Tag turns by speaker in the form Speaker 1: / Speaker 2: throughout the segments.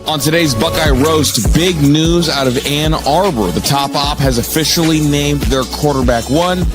Speaker 1: On today's Buckeye Roast, big news out of Ann Arbor. The top op has officially named their quarterback one.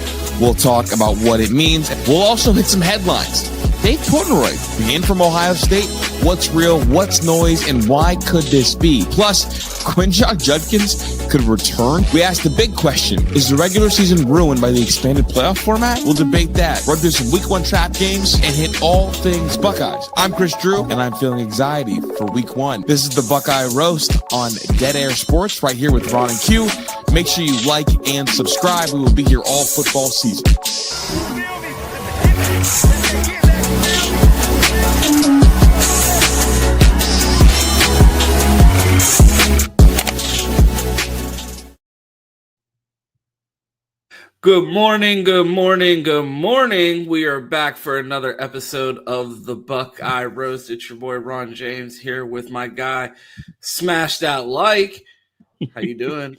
Speaker 1: We'll talk about what it means. We'll also hit some headlines. Dave Portnoy, being from Ohio State, what's real, what's noise, and why could this be? Plus, Quinshon Judkins could return. We asked the big question, is the regular season ruined by the expanded playoff format? We'll debate that, run through some week one trap games, and hit all things Buckeyes. I'm Chris Drew, and I'm feeling anxiety for week one. This is the Buckeye Roast on Dead Air Sports, right here with Ron and Q. Make sure you like and subscribe. We will be here all football season.
Speaker 2: Good morning, good morning, good morning. We are back for another episode of the Buckeye Roast. It's your boy Ron James here with my guy, Smash That Like. How you doing?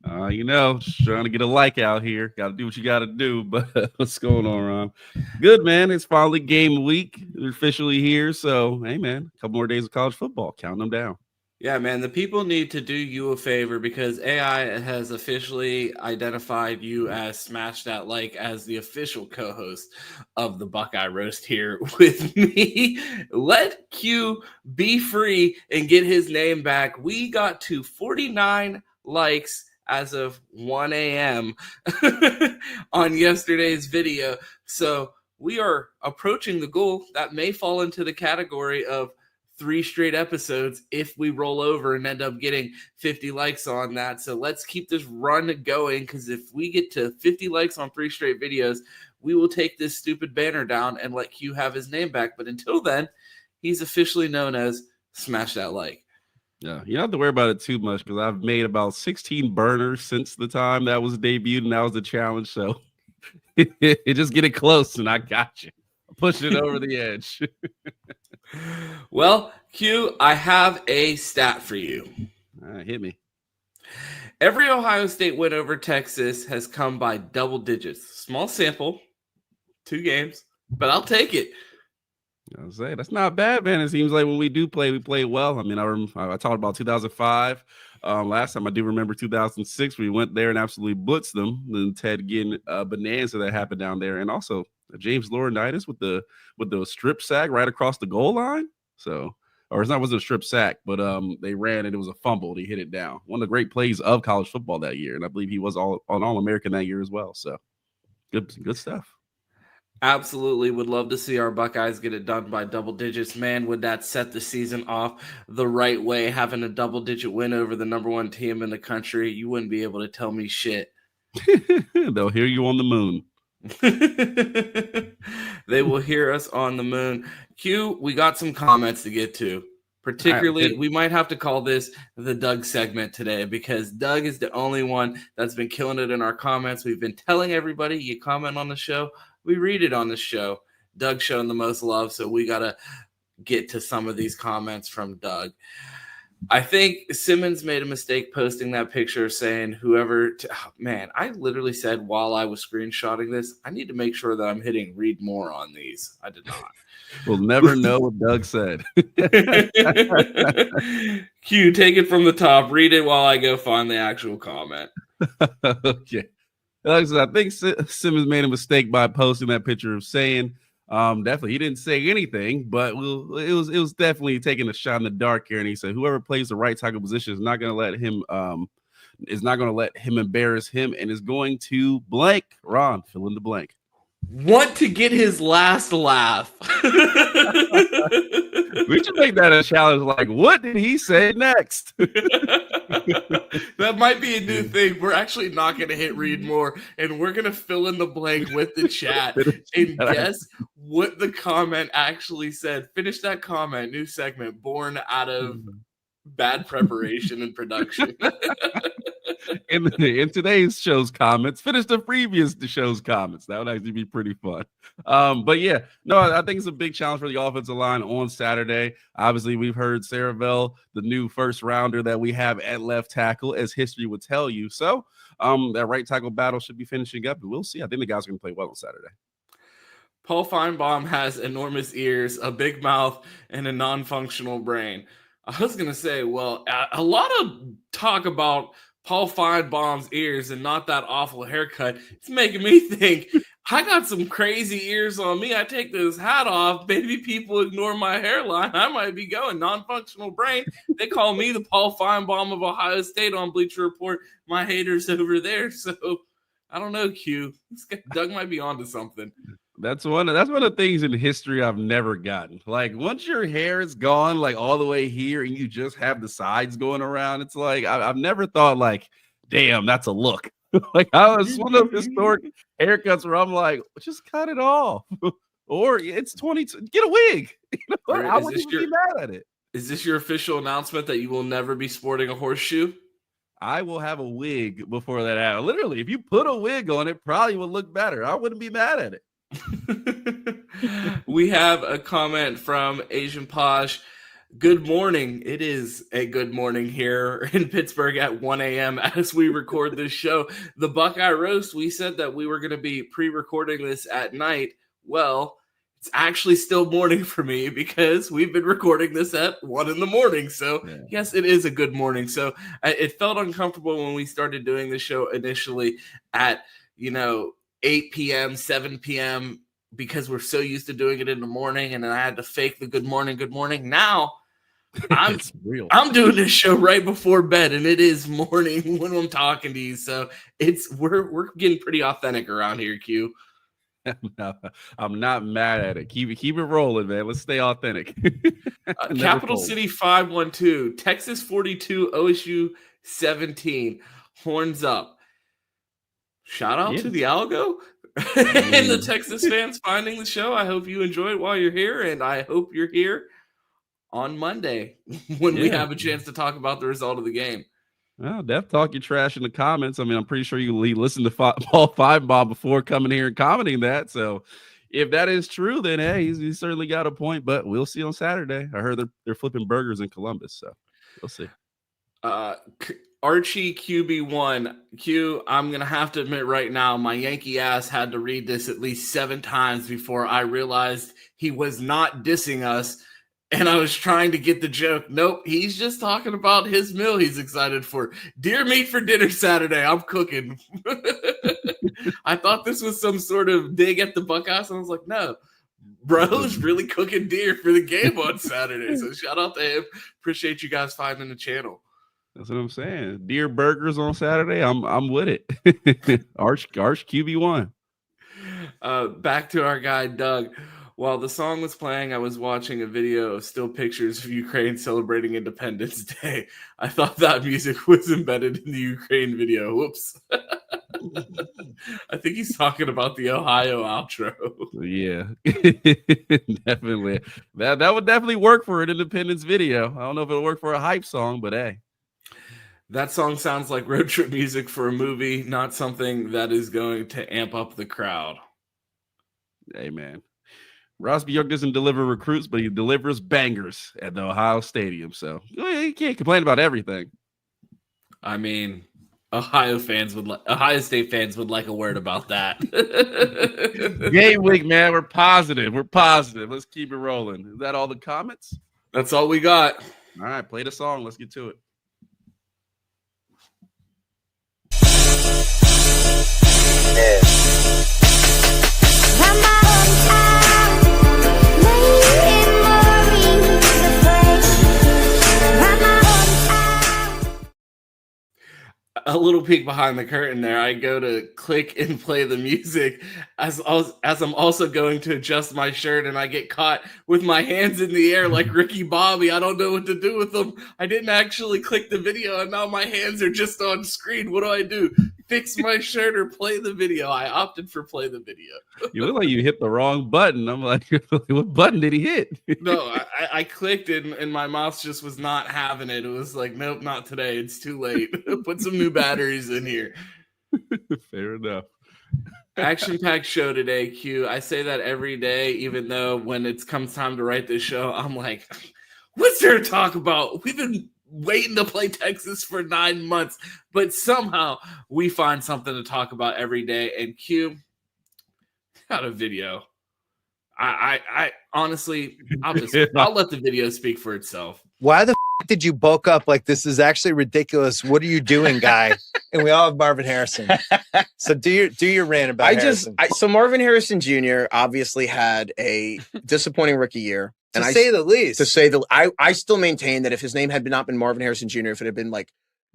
Speaker 3: Just trying to get a like out here. Got to do what you got to do. But what's going on, Ron? Good, man. It's finally game week. We're officially here. So, hey, man, a couple more days of college football. Counting them down.
Speaker 2: Yeah, man, the people need to do you a favor because AI has officially identified you as Smash That Like as the official co-host of the Buckeye Roast here with me. Let Q be free and get his name back. We got to 49 likes as of 1 a.m. on yesterday's video. So we are approaching the goal that may fall into the category of 3 straight episodes if we roll over and end up getting 50 likes on that. So let's keep this run going, because if we get to 50 likes on 3 straight videos, we will take this stupid banner down and let Q have his name back. But until then, he's officially known as Smash That Like.
Speaker 3: Yeah, you don't have to worry about it too much because I've made about 16 burners since the time that was debuted and that was the challenge. So it just get it close and I got you. Push it over the edge.
Speaker 2: Well, Q, I have a stat for you.
Speaker 3: Hit me.
Speaker 2: Every Ohio State win over Texas has come by double digits. Small sample, 2 games, but I'll take it.
Speaker 3: I'll say that's not bad, man. It seems like when we do play, we play well. I mean, I talked about 2005 last time. I do remember 2006. We went there and absolutely blitzed them. Then Ted getting bonanza that happened down there, and also James Laurinaitis with the strip sack right across the goal line. So, or it wasn't a strip sack, but they ran and it was a fumble. He hit it down. One of the great plays of college football that year, and I believe he was All-American that year as well. So, good stuff.
Speaker 2: Absolutely would love to see our Buckeyes get it done by double digits. Man, would that set the season off the right way, having a double-digit win over the number 1 team in the country. You wouldn't be able to tell me shit.
Speaker 3: They'll hear you on the moon.
Speaker 2: They will hear us on the moon. Q, we got some comments to get to. Particularly, we might have to call this the Doug segment today because Doug is the only one that's been killing it in our comments. We've been telling everybody, you comment on the show, we read it on the show. Doug's showing the most love, so we got to get to some of these comments from Doug. I think Simmons made a mistake posting that picture saying man, I literally said while I was screenshotting this, I need to make sure that I'm hitting read more on these. I did not.
Speaker 3: We'll never know what Doug said.
Speaker 2: Q, take it from the top. Read it while I go find the actual comment.
Speaker 3: Okay. Like I said, I think Simmons made a mistake by posting that picture of saying, definitely he didn't say anything, but it was definitely taking a shot in the dark here. And he said, whoever plays the right tackle position is not going to let him embarrass him and is going to blank. Ron, fill in the blank.
Speaker 2: Want to get his last laugh.
Speaker 3: We should make that a challenge. Like, what did he say next?
Speaker 2: That might be a new thing. We're actually not going to hit read more, and we're going to fill in the blank with the chat and guess what the comment actually said. Finish that comment. New segment born out of bad preparation and production.
Speaker 3: in today's show's comments, finish the previous show's comments. That would actually be pretty fun. But yeah, no, I think it's a big challenge for the offensive line on Saturday. Obviously, we've heard Saravel, the new first rounder that we have at left tackle, as history would tell you. So that right tackle battle should be finishing up, and we'll see. I think the guys are going to play well on Saturday.
Speaker 2: Paul Feinbaum has enormous ears, a big mouth, and a non-functional brain. I was going to say, well, a lot of talk about Paul Feinbaum's ears and not that awful haircut. It's making me think I got some crazy ears on me. I take this hat off. Maybe people ignore my hairline. I might be going non-functional brain. They call me the Paul Feinbaum of Ohio State on Bleacher Report. My haters over there. So I don't know, Q. Doug might be onto something.
Speaker 3: That's one of the things in history I've never gotten. Like once your hair is gone, like all the way here, and you just have the sides going around, it's like I've never thought like, damn, that's a look. Like I was one of those historic haircuts where I'm like, just cut it off, or it's 22. Get a wig. You know, I wouldn't be mad at it.
Speaker 2: Is this your official announcement that you will never be sporting a horseshoe?
Speaker 3: I will have a wig before that happens. Literally, if you put a wig on it, probably would look better. I wouldn't be mad at it.
Speaker 2: We have a comment from Asian Posh. Good morning. It is a good morning here in Pittsburgh at 1 a.m. as we record this show. The Buckeye Roast, we said that we were going to be pre-recording this at night. Well, it's actually still morning for me because we've been recording this at 1 in the morning. So, Yes, it is a good morning. So it felt uncomfortable when we started doing the show initially at, 8 p.m., 7 p.m., because we're so used to doing it in the morning, and then I had to fake the good morning. Now I'm doing this show right before bed, and it is morning when I'm talking to you. So we're getting pretty authentic around here, Q.
Speaker 3: I'm not mad at it. Keep it rolling, man. Let's stay authentic.
Speaker 2: Capital City 512, Texas 42, OSU 17. Horns up. Shout out to the Algo and the Texas fans finding the show. I hope you enjoy it while you're here, and I hope you're here on Monday when we have a chance to talk about the result of the game.
Speaker 3: Well, Def talk your trash in the comments. I mean, I'm pretty sure you listened to Paul Feinbaum before coming here and commenting that. So if that is true, then hey, he's certainly got a point. But we'll see on Saturday. I heard they're flipping burgers in Columbus, so we'll see.
Speaker 2: Archie QB1. Q, I'm going to have to admit right now, my Yankee ass had to read this at least 7 times before I realized he was not dissing us. And I was trying to get the joke. Nope, he's just talking about his meal he's excited for. Deer meat for dinner Saturday. I'm cooking. I thought this was some sort of dig at the Buckeyes. And I was like, no, bro's really cooking deer for the game on Saturday. So shout out to him. Appreciate you guys finding the channel.
Speaker 3: That's what I'm saying. Deer burgers on Saturday. I'm with it. Arch QB1.
Speaker 2: Back to our guy Doug. While the song was playing, I was watching a video of still pictures of Ukraine celebrating Independence Day. I thought that music was embedded in the Ukraine video. Whoops. I think he's talking about the Ohio outro.
Speaker 3: Yeah, definitely. That would definitely work for an Independence video. I don't know if it'll work for a hype song, but hey.
Speaker 2: That song sounds like road trip music for a movie, not something that is going to amp up the crowd.
Speaker 3: Hey, man. Ross Bjork doesn't deliver recruits, but he delivers bangers at the Ohio Stadium. So you can't complain about everything.
Speaker 2: I mean, Ohio State fans would like a word about that.
Speaker 3: Game week, man. We're positive. Let's keep it rolling. Is that all the comments?
Speaker 2: That's all we got.
Speaker 3: All right, play the song. Let's get to it.
Speaker 4: Yeah.
Speaker 2: A little peek behind the curtain there. I go to click and play the music as I'm also going to adjust my shirt, and I get caught with my hands in the air like Ricky Bobby. I don't know what to do with them. I didn't actually click the video, and now my hands are just on screen. What do I do? Fix my shirt or play the video? I opted for play the video.
Speaker 3: You look like you hit the wrong button. I'm like, what button did he hit?
Speaker 2: No, I clicked and my mouse just was not having it. It was like, nope, not today. It's too late. Put some new batteries in here.
Speaker 3: Fair enough.
Speaker 2: Action-packed show today, Q. I say that every day, even though when it comes time to write this show, I'm like, what's there to talk about? We've been waiting to play Texas for 9 months, but somehow we find something to talk about every day. And Q got a video. I honestly, I'll let the video speak for itself.
Speaker 4: Why the
Speaker 5: did you bulk up? Like, this is actually ridiculous. What are you doing, guy? And we all have Marvin Harrison. So do your rant about Harrison.
Speaker 6: So Marvin Harrison Jr. obviously had a disappointing rookie year.
Speaker 5: To say the least.
Speaker 6: I still maintain that if his name had not been Marvin Harrison Jr., if it had been like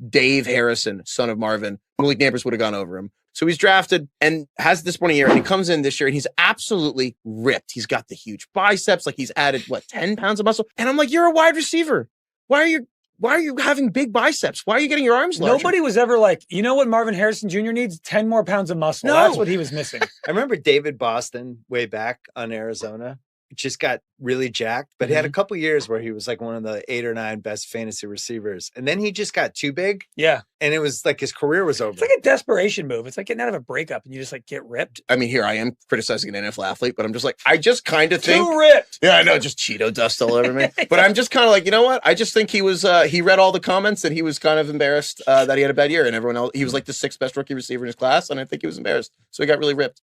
Speaker 6: Dave Harrison, son of Marvin, Malik Neighbors would have gone over him. So he's drafted and has this one a year, and he comes in this year and he's absolutely ripped. He's got the huge biceps, like he's added 10 pounds of muscle. And I'm like, you're a wide receiver. Why are you having big biceps? Why are you getting your arms larger?
Speaker 7: Nobody was ever like, you know what Marvin Harrison Jr. needs? 10 more pounds of muscle.
Speaker 5: No.
Speaker 7: That's what he was missing.
Speaker 5: I remember David Boston way back on Arizona. Just got really jacked, but he had a couple years where he was like one of the 8 or 9 best fantasy receivers. And then he just got too big.
Speaker 7: Yeah.
Speaker 5: And it was like his career was over.
Speaker 7: It's like a desperation move. It's like getting out of a breakup and you just like get ripped.
Speaker 6: I mean, here I am criticizing an NFL athlete, but I'm just like, I just kind of think.
Speaker 7: Too ripped.
Speaker 6: Yeah, I know, just Cheeto dust all over me. But I'm just kind of like, you know what? I just think he was, he read all the comments and he was kind of embarrassed that he had a bad year. And everyone else, he was like the 6th best rookie receiver in his class. And I think he was embarrassed. So he got really ripped.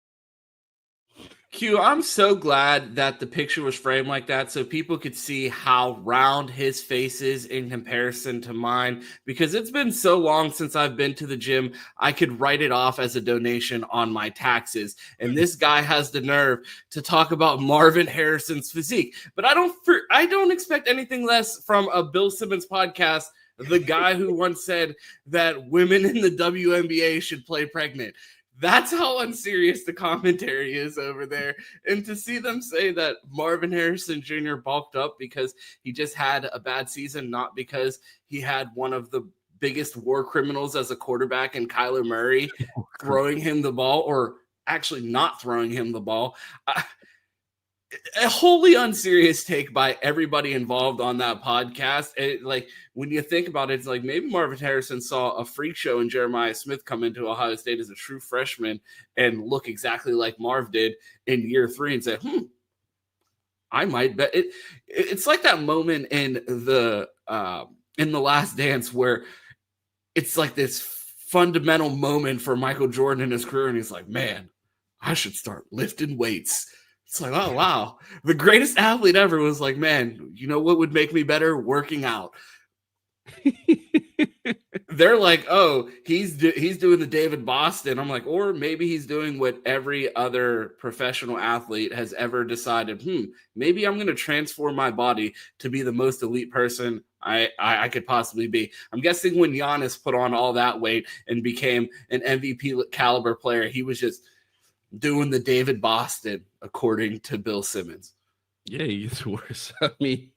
Speaker 2: Q, I'm so glad that the picture was framed like that so people could see how round his face is in comparison to mine, because it's been so long since I've been to the gym, I could write it off as a donation on my taxes. And this guy has the nerve to talk about Marvin Harrison's physique. But I don't expect anything less from a Bill Simmons podcast, the guy who once said that women in the WNBA should play pregnant. That's how unserious the commentary is over there. And to see them say that Marvin Harrison Jr. bulked up because he just had a bad season, not because he had one of the biggest war criminals as a quarterback in Kyler Murray throwing him the ball, or actually not throwing him the ball. A wholly unserious take by everybody involved on that podcast. Like, when you think about it, it's like maybe Marvin Harrison saw a freak show in Jeremiah Smith come into Ohio State as a true freshman and look exactly like Marv did in year 3 and say, I might bet it. It's like that moment in the Last Dance where it's like this fundamental moment for Michael Jordan in his career, and he's like, man, I should start lifting weights. It's like, oh, wow. The greatest athlete ever was like, man, you know what would make me better? Working out. They're like, oh, he's doing the David Boston. I'm like, or maybe he's doing what every other professional athlete has ever decided. Maybe I'm going to transform my body to be the most elite person I could possibly be. I'm guessing when Giannis put on all that weight and became an MVP caliber player, he was just doing the David Boston, according to Bill Simmons.
Speaker 3: Yeah, he gets worse. I mean,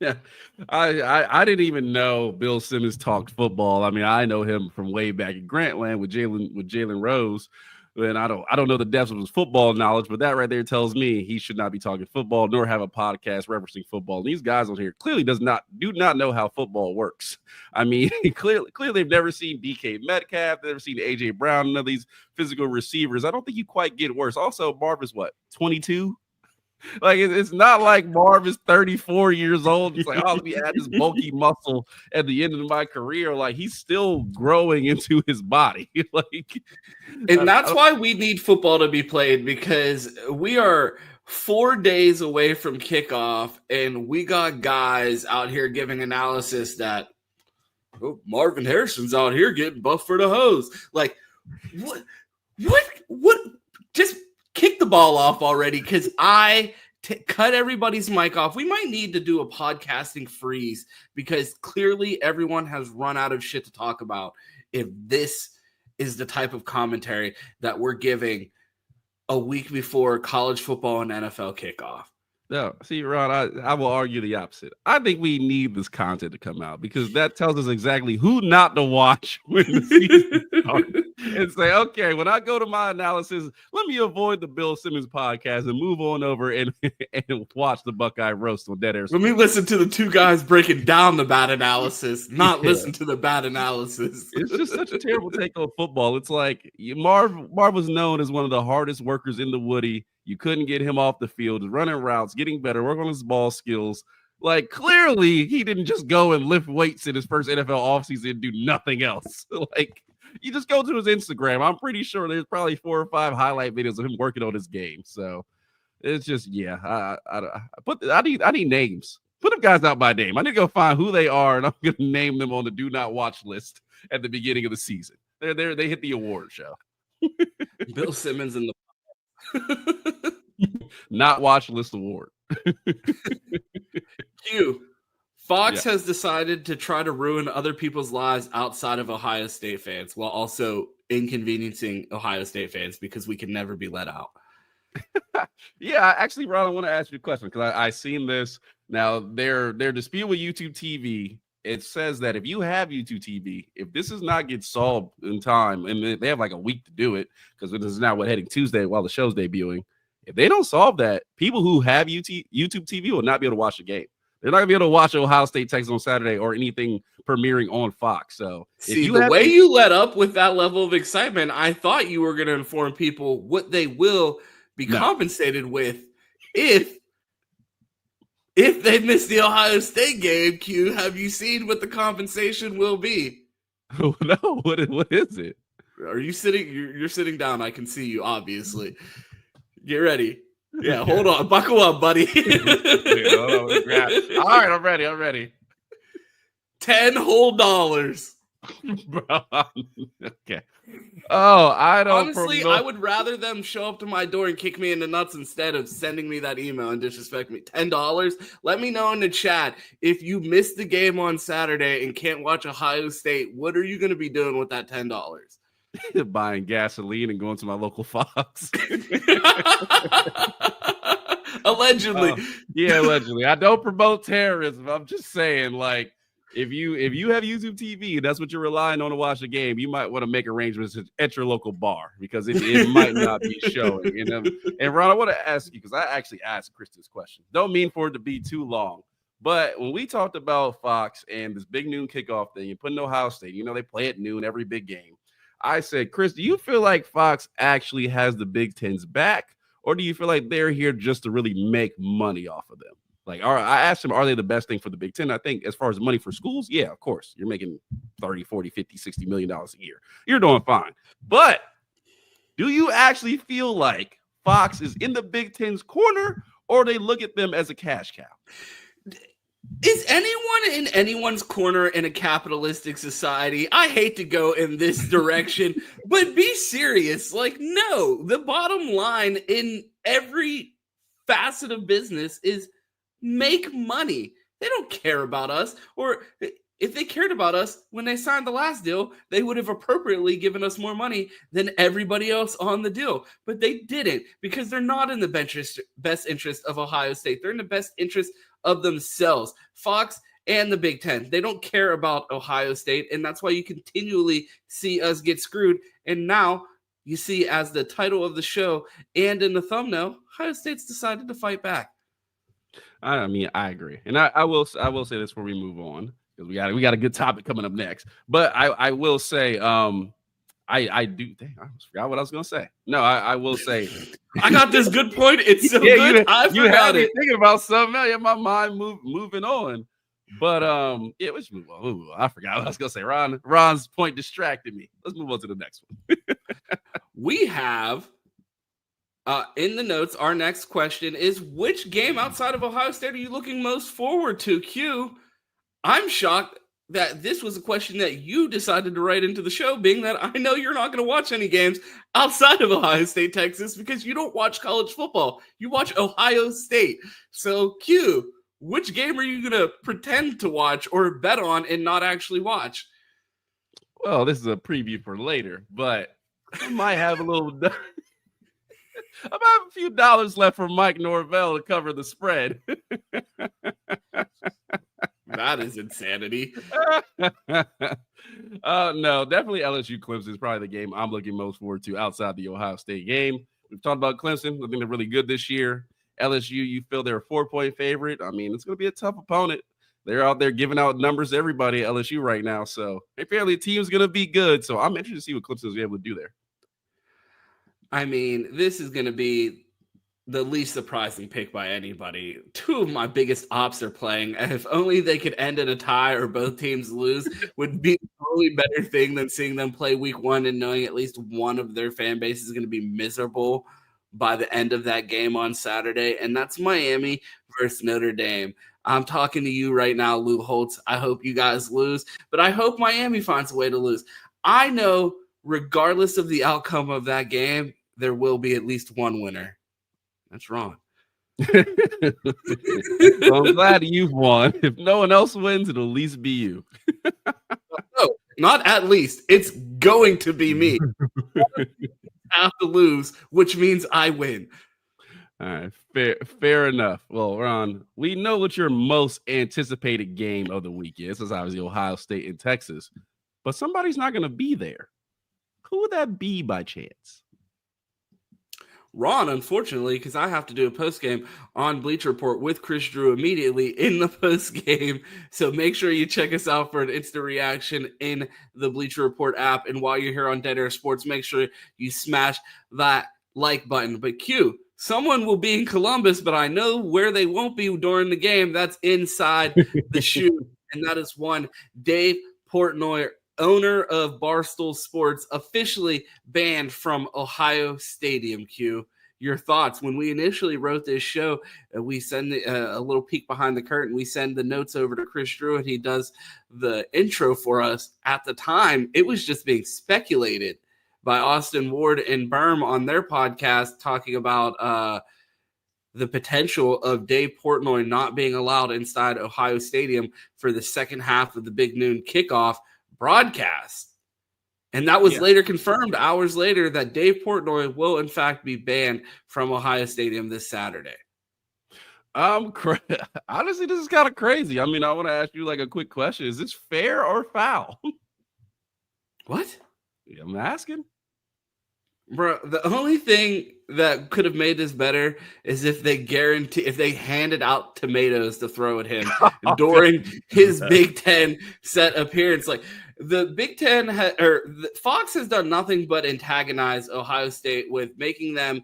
Speaker 3: I didn't even know Bill Simmons talked football. I mean, I know him from way back at Grantland with Jalen Rose. And I don't know the depths of his football knowledge, but that right there tells me he should not be talking football nor have a podcast referencing football. And these guys on here clearly do not know how football works. I mean, clearly they've never seen DK Metcalf, they've never seen AJ Brown, none of these physical receivers. I don't think you quite get worse. Also, Marv is what, 22? Like, it's not like Marv is 34 years old. It's like, oh, let me add this bulky muscle at the end of my career. Like, he's still growing into his body.
Speaker 2: And that's why we need football to be played, because we are 4 days away from kickoff, and we got guys out here giving analysis that, oh, Marvin Harrison's out here getting buffed for the hose. Like, what? Just kick the ball off already, because I cut everybody's mic off. We might need to do a podcasting freeze, because clearly everyone has run out of shit to talk about if this is the type of commentary that we're giving a week before college football and NFL kickoff.
Speaker 3: No, see, Ron, I will argue the opposite. I think we need this content to come out, because that tells us exactly who not to watch when the season starts. And say, okay, when I go to my analysis, let me avoid the Bill Simmons podcast and move on over and watch the Buckeye roast on Dead Air.
Speaker 2: Let me listen to the two guys breaking down the bad analysis, not listen to the bad analysis.
Speaker 3: It's just such a terrible take on football. It's like Marv was known as one of the hardest workers in the Woody. You couldn't get him off the field, running routes, getting better, working on his ball skills. Like, clearly, he didn't just go and lift weights in his first NFL offseason and do nothing else. Like, you just go to his Instagram. I'm pretty sure there's probably 4 or 5 highlight videos of him working on his game. So it's just, yeah, I need names. Put them guys out by name. I need to go find who they are, and I'm going to name them on the do not watch list at the beginning of the season. They hit the award show.
Speaker 2: Bill Simmons and the
Speaker 3: Not watch list award.
Speaker 2: Q. Fox has decided to try to ruin other people's lives outside of Ohio State fans while also inconveniencing Ohio State fans because we can never be let out.
Speaker 3: Yeah, actually, Ron, I want to ask you a question because I seen this. Now, their dispute with YouTube TV, it says that if you have YouTube TV, if this does not get solved in time, and they have like a week to do it because this is now heading Tuesday while the show's debuting. If they don't solve that, people who have YouTube TV will not be able to watch the game. They're not gonna be able to watch Ohio State Texas on Saturday or anything premiering on Fox. So,
Speaker 2: see, the way you let up with that level of excitement, I thought you were going to inform people what they will be compensated with if they miss the Ohio State game. Q, have you seen what the compensation will be?
Speaker 3: Oh, no, what is it?
Speaker 2: Are you sitting? You're sitting down. I can see you. Obviously, get ready. Yeah, hold on. Buckle up, buddy.
Speaker 3: All right, I'm ready.
Speaker 2: $10 whole.
Speaker 3: Bro, okay. Oh, I don't.
Speaker 2: Honestly, I would rather them show up to my door and kick me in the nuts instead of sending me that email and disrespect me. $10. Let me know in the chat if you missed the game on Saturday and can't watch Ohio State. What are you going to be doing with that $10?
Speaker 3: Buying gasoline and going to my local Fox.
Speaker 2: Allegedly.
Speaker 3: Yeah, allegedly. I don't promote terrorism. I'm just saying, like, if you have YouTube TV and that's what you're relying on to watch the game, you might want to make arrangements at your local bar because it might not be showing. And Ron, I want to ask you because I actually asked Chris this question. Don't mean for it to be too long. But when we talked about Fox and this big noon kickoff thing and putting Ohio State, they play at noon every big game. I said, Chris, do you feel like Fox actually has the Big Ten's back, or do you feel like they're here just to really make money off of them? Like, I asked him, are they the best thing for the Big Ten? I think as far as money for schools, yeah, of course. You're making 30, 40, 50, $60 million a year. You're doing fine. But do you actually feel like Fox is in the Big Ten's corner, or they look at them as a cash cow?
Speaker 2: Is anyone in anyone's corner in a capitalistic society? I hate to go in this direction, but be serious. Like, no, the bottom line in every facet of business is make money. They don't care about us. Or if they cared about us when they signed the last deal, they would have appropriately given us more money than everybody else on the deal. But they didn't because they're not in the best interest of Ohio State. They're in the best interest of themselves. Fox and the Big Ten. They don't care about Ohio State, and that's why you continually see us get screwed. And now you see, as the title of the show and in the thumbnail, Ohio State's decided to fight back.
Speaker 3: I mean, I agree, and I will say this before we move on because we got a good topic coming up next. But I will say, I do. Dang, I almost forgot what I was gonna say. No, I will say,
Speaker 2: I got this good point. It's so good.
Speaker 3: You had me thinking about something else. Yeah, my mind moving on. But yeah, let's move on. Ooh, I forgot what I was gonna say. Ron's point distracted me. Let's move on to the next one.
Speaker 2: We have in the notes. Our next question is: which game outside of Ohio State are you looking most forward to? Q. I'm shocked that this was a question that you decided to write into the show, being that I know you're not going to watch any games outside of Ohio State, Texas, because you don't watch college football. You watch Ohio State. So, Q, which game are you going to pretend to watch or bet on and not actually watch?
Speaker 3: Well, this is a preview for later, but I might have a little... I might have a few dollars left for Mike Norvell to cover the spread.
Speaker 2: That is insanity.
Speaker 3: No, definitely LSU Clemson is probably the game I'm looking most forward to outside the Ohio State game. We've talked about Clemson. I think they're really good this year. LSU, you feel they're a 4-point favorite. I mean, it's going to be a tough opponent. They're out there giving out numbers to everybody at LSU right now. So apparently the team's going to be good. So I'm interested to see what Clemson is able to do there.
Speaker 2: I mean, this is going to be the least surprising pick by anybody. Two of my biggest ops are playing. And if only they could end in a tie or both teams lose, would be a totally better thing than seeing them play week one and knowing at least one of their fan base is going to be miserable by the end of that game on Saturday, and that's Miami versus Notre Dame. I'm talking to you right now, Lou Holtz. I hope you guys lose, but I hope Miami finds a way to lose. I know regardless of the outcome of that game, there will be at least one winner. That's wrong.
Speaker 3: Well, I'm glad you've won. If no one else wins, it'll at least be you.
Speaker 2: No, not at least. It's going to be me. Have to lose, which means I win.
Speaker 3: All right, fair enough. Well, Ron, we know what your most anticipated game of the week is. It's obviously Ohio State and Texas, but somebody's not going to be there. Who would that be by chance?
Speaker 2: Ron, unfortunately, because I have to do a post-game on Bleacher Report with Chris Drew immediately in the post-game. So make sure you check us out for an instant reaction in the Bleacher Report app. And while you're here on Dead Air Sports, make sure you smash that like button. But Q, someone will be in Columbus, but I know where they won't be during the game. That's inside the shoe. And that is one Dave Portnoy, owner of Barstool Sports, officially banned from Ohio Stadium. Q, your thoughts? When we initially wrote this show, we send a little peek behind the curtain. We send the notes over to Chris Drew, and he does the intro for us. At the time, it was just being speculated by Austin Ward and Berm on their podcast, talking about the potential of Dave Portnoy not being allowed inside Ohio Stadium for the second half of the Big Noon kickoff broadcast. And that was later confirmed hours later that Dave Portnoy will in fact be banned from Ohio Stadium this Saturday.
Speaker 3: Honestly, this is kind of crazy. I mean, I want to ask you like a quick question. Is this fair or foul?
Speaker 2: What?
Speaker 3: I'm asking.
Speaker 2: Bro, the only thing that could have made this better is if they handed out tomatoes to throw at him during his Big Ten set appearance. Like the Big Ten Fox has done nothing but antagonize Ohio State with making them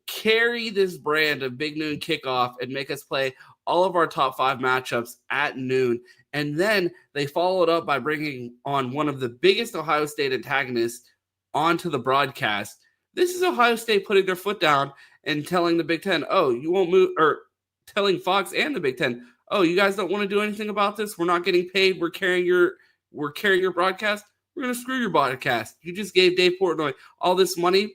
Speaker 2: carry this brand of Big Noon kickoff and make us play all of our top 5 matchups at noon. And then they followed up by bringing on one of the biggest Ohio State antagonists onto the broadcast. This is Ohio State putting their foot down and telling the Big Ten, oh, you won't move, or telling Fox and the Big Ten, oh, you guys don't want to do anything about this? We're not getting paid. We're carrying your broadcast. We're going to screw your broadcast. You just gave Dave Portnoy all this money.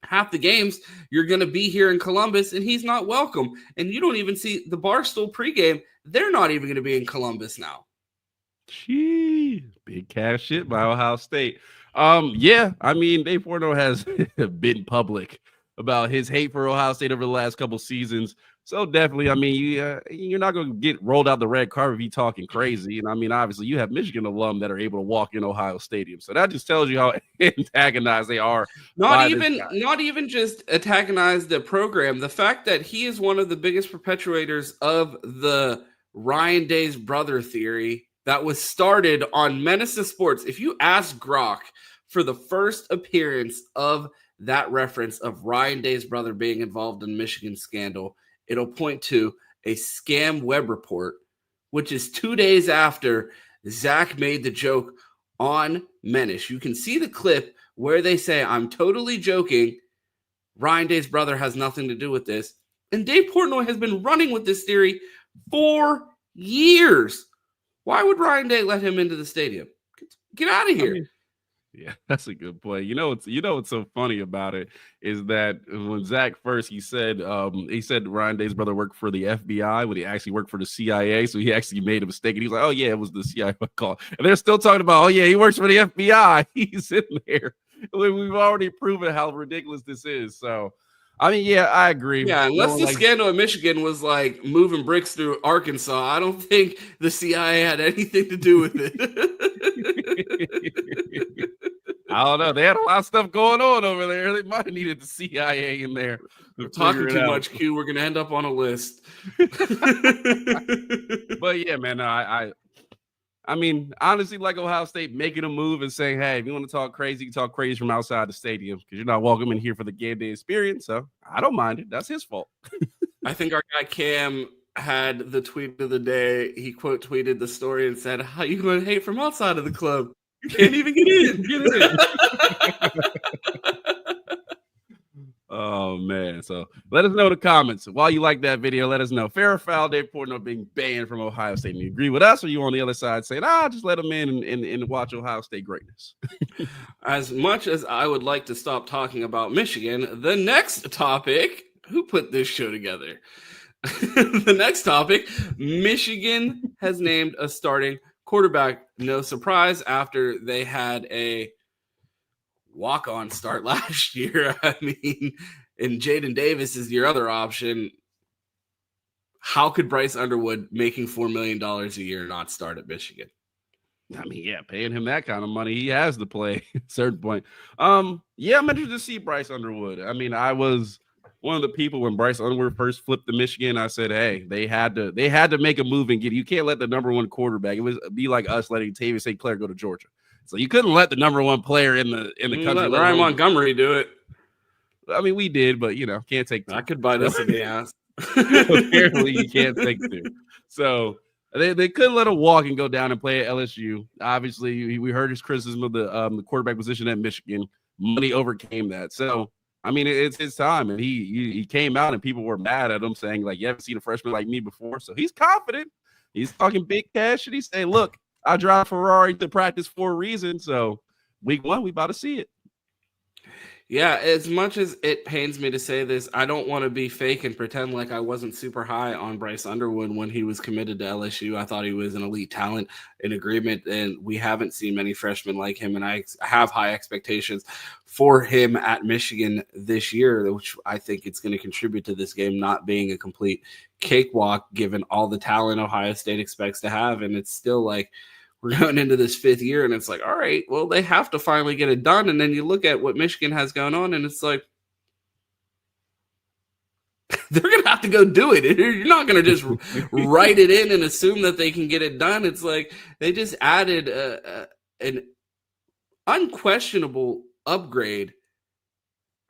Speaker 2: Half the games, you're going to be here in Columbus, and he's not welcome. And you don't even see the Barstool pregame. They're not even going to be in Columbus now.
Speaker 3: Gee, big cash shit by Ohio State. Yeah, I mean, Dave Portnoy has been public about his hate for Ohio State over the last couple seasons. So definitely, I mean, you're not going to get rolled out the red carpet if you're talking crazy. And I mean, obviously, you have Michigan alum that are able to walk in Ohio Stadium. So that just tells you how antagonized they are.
Speaker 2: Not even just antagonize the program. The fact that he is one of the biggest perpetuators of the Ryan Day's brother theory that was started on Menace to Sports. If you ask Grok for the first appearance of that reference of Ryan Day's brother being involved in Michigan scandal, it'll point to a scam web report, which is 2 days after Zach made the joke on Menace. You can see the clip where they say, I'm totally joking. Ryan Day's brother has nothing to do with this. And Dave Portnoy has been running with this theory for years. Why would Ryan Day let him into the stadium? Get out of here.
Speaker 3: I mean, yeah, that's a good point. You know what's so funny about it is that when Zach first he said Ryan Day's brother worked for the FBI when he actually worked for the CIA, so he actually made a mistake and he was like, oh yeah, it was the CIA call. And they're still talking about, oh yeah, he works for the FBI. He's in there. We've already proven how ridiculous this is. So I mean, yeah, I agree.
Speaker 2: Yeah, unless the scandal in Michigan was like moving bricks through Arkansas, I don't think the CIA had anything to do with it.
Speaker 3: I don't know. They had a lot of stuff going on over there. They might have needed the CIA in there.
Speaker 2: We're talking too much, Q. We're going to end up on a list.
Speaker 3: But yeah, man, I mean, honestly, like Ohio State making a move and saying, hey, if you want to talk crazy, you can talk crazy from outside the stadium because you're not welcome in here for the game day experience. So I don't mind it. That's his fault.
Speaker 2: I think our guy Cam had the tweet of the day. He quote tweeted the story and said, how you going to hate from outside of the club? You can't even get in. Get in.
Speaker 3: Oh, Oh, man. So let us know in the comments. While you like that video, let us know. Fair or foul, Dave Portnoy being banned from Ohio State. And you agree with us, or you on the other side saying, just let him in and watch Ohio State greatness?
Speaker 2: As much as I would like to stop talking about Michigan, the next topic, who put this show together? The next topic, Michigan has named a starting quarterback. No surprise after they had a walk-on start last year. I mean, and Jaden Davis is your other option. How could Bryce Underwood, making $4 million a year, not start at Michigan?
Speaker 3: I mean, yeah, paying him that kind of money, he has to play at a certain point. Yeah, I'm interested to see Bryce Underwood. I mean, I was one of the people when Bryce Underwood first flipped to Michigan. I said, hey, they had to make a move and get. You can't let the number one quarterback. It would be like us letting Tavis St. Clair go to Georgia. So you couldn't let the number one player in the country.
Speaker 2: Let Ryan Montgomery do it.
Speaker 3: I mean, we did, but can't take two.
Speaker 2: I could buy this in the ass.
Speaker 3: Apparently, you can't take two. So they couldn't let him walk and go down and play at LSU. Obviously, we heard his criticism of the quarterback position at Michigan. Money overcame that. So, I mean, it's his time, and he came out and people were mad at him, saying like, "You haven't seen a freshman like me before." So he's confident. He's talking big cash, and he's saying, "Look, I drive Ferrari to practice for a reason." So week 1, we about to see it.
Speaker 2: Yeah, as much as it pains me to say this, I don't want to be fake and pretend like I wasn't super high on Bryce Underwood when he was committed to LSU. I thought he was an elite talent, in agreement, and we haven't seen many freshmen like him, and I have high expectations for him at Michigan this year, which I think it's going to contribute to this game not being a complete cakewalk given all the talent Ohio State expects to have, and it's still like we're going into this 5th year, and it's like, all right, well, they have to finally get it done. And then you look at what Michigan has going on, and it's like, they're going to have to go do it. You're not going to just write it in and assume that they can get it done. It's like they just added an unquestionable upgrade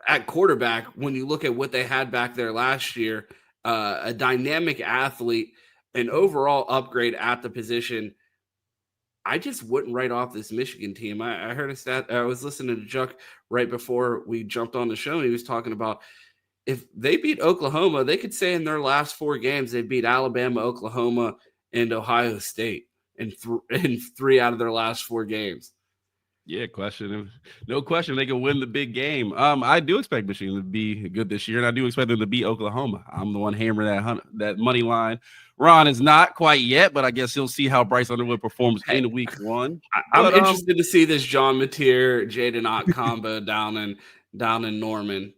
Speaker 2: at quarterback when you look at what they had back there last year, a dynamic athlete, an overall upgrade at the position. I just wouldn't write off this Michigan team. I heard a stat. I was listening to Juck right before we jumped on the show, and he was talking about if they beat Oklahoma, they could say in their last 4 games they beat Alabama, Oklahoma, and Ohio State in 3 out of their last 4 games.
Speaker 3: Yeah, no question they can win the big game. I do expect Michigan to be good this year, and I do expect them to beat Oklahoma. I'm the one hammering that money line. Ron is not quite yet, but I guess he'll see how Bryce Underwood performs in week 1.
Speaker 2: I'm interested to see this John Mateer, Jaden Ott combo down in Norman.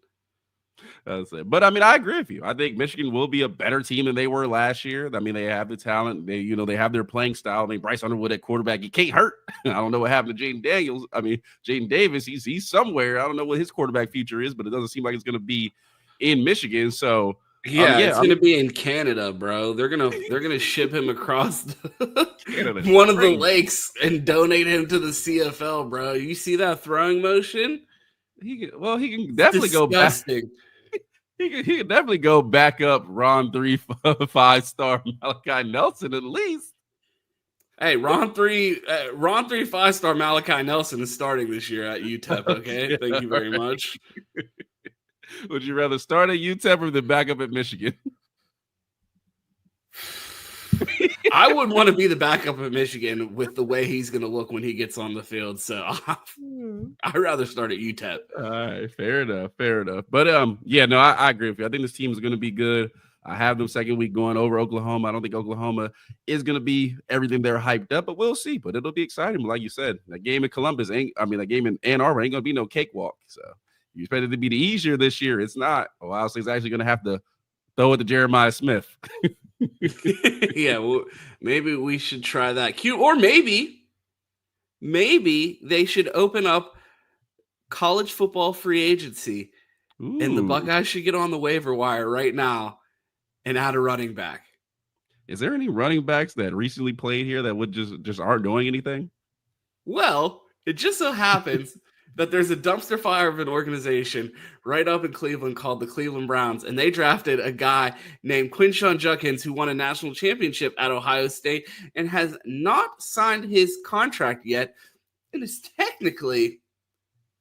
Speaker 3: That's it. But I mean, I agree with you. I think Michigan will be a better team than they were last year. I mean, they have the talent. They have their playing style. I mean, Bryce Underwood at quarterback, he can't hurt. I don't know what happened to Jaden Davis. He's somewhere. I don't know what his quarterback future is, but it doesn't seem like it's going to be in Michigan. So
Speaker 2: it's going to be in Canada, bro. They're gonna ship him across one of the lakes and donate him to the CFL, bro. You see that throwing motion?
Speaker 3: He can definitely go back. He can definitely go back up Ron 3 5-star Malachi Nelson at least.
Speaker 2: Hey, Ron 3 5-star Malachi Nelson is starting this year at UTEP. Okay, yeah, thank you very much.
Speaker 3: Would you rather start at UTEP or than back up at Michigan?
Speaker 2: I would want to be the backup at Michigan with the way he's going to look when he gets on the field. So I'd rather start at UTEP.
Speaker 3: All right, fair enough. But I agree with you. I think this team is going to be good. I have them second week going over Oklahoma. I don't think Oklahoma is going to be everything they're hyped up, but we'll see. But it'll be exciting. Like you said, that game in that game in Ann Arbor ain't going to be no cakewalk. So you expect it to be the easier this year. It's not. Ohio State's actually going to have to throw it to Jeremiah Smith.
Speaker 2: Yeah, well, maybe we should try that. Or maybe they should open up college football free agency. Ooh. And the Buckeyes should get on the waiver wire right now and add a running back.
Speaker 3: Is there any running backs that recently played here that would just aren't doing anything?
Speaker 2: Well, it just so happens that there's a dumpster fire of an organization right up in Cleveland called the Cleveland Browns, and they drafted a guy named Quinshon Judkins who won a national championship at Ohio State and has not signed his contract yet and is technically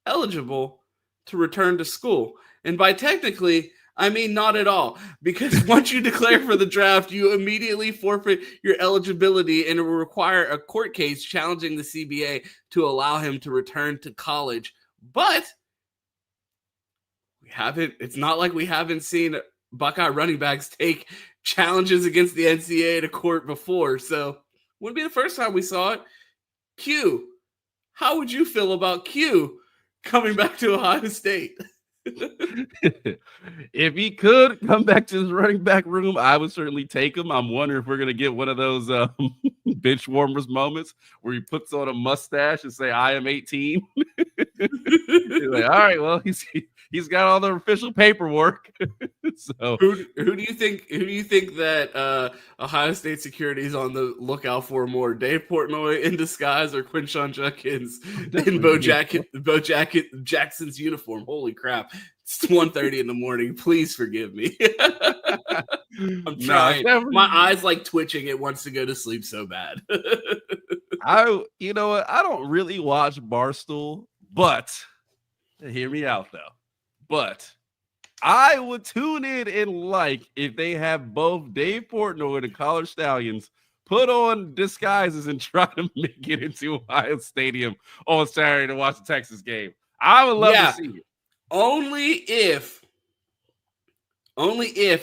Speaker 2: eligible to return to school. And by technically, I mean not at all. Because once you declare for the draft, you immediately forfeit your eligibility, and it will require a court case challenging the CBA to allow him to return to college. But it's not like we haven't seen Buckeye running backs take challenges against the NCAA to court before. So wouldn't be the first time we saw it. Q, how would you feel about Q coming back to Ohio State?
Speaker 3: If he could come back to his running back room, I would certainly take him. I'm wondering if we're going to get one of those bench warmers moments where he puts on a mustache and say, I am 18. He's like, all right, well, he's got all the official paperwork. So
Speaker 2: who do you think that Ohio State security is on the lookout for more? Dave Portnoy in disguise or Quinshon Judkins in Bo Jackson's uniform? Holy crap. It's 1:30 in the morning. Please forgive me. I'm trying. My eyes like twitching. It wants to go to sleep so bad.
Speaker 3: You know what? I don't really watch Barstool, but hear me out though. But I would tune in and like if they have both Dave Portnoy and the College Stallions put on disguises and try to make it into Ohio Stadium on Saturday to watch the Texas game. I would love to see it.
Speaker 2: Only if